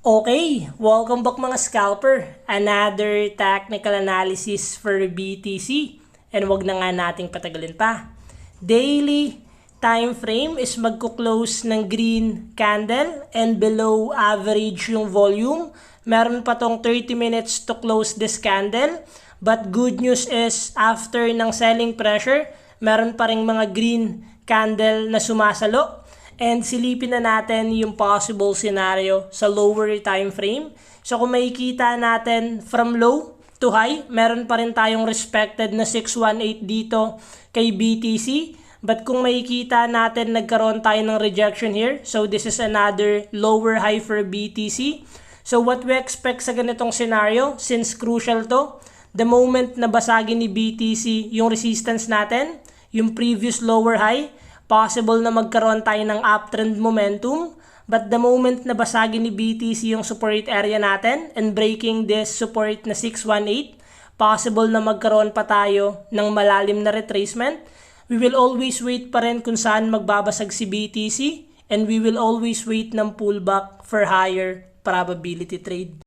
Okay, welcome back mga scalper. Another technical analysis for BTC. And wag na nga nating patagalin pa. Daily time frame is magko-close ng green candle and below average yung volume. Meron pa tong 30 minutes to close this candle. But good news is after ng selling pressure, meron pa ring mga green candle na sumasalo. And silipin na natin yung possible scenario sa lower time frame. So kung makikita natin from low to high, meron pa rin tayong respected na 618 dito kay BTC. But kung makikita natin nagkaroon tayo ng rejection here. So this is another lower high for BTC. So what we expect sa ganitong scenario, since crucial to, the moment na basagin ni BTC yung resistance natin, yung previous lower high, possible na magkaroon tayo ng uptrend momentum. But the moment na basagin ni BTC yung support area natin and breaking this support na 618, possible na magkaroon pa tayo ng malalim na retracement. We will always wait pa rin kung saan magbabasag si BTC and we will always wait ng pullback for higher probability trade.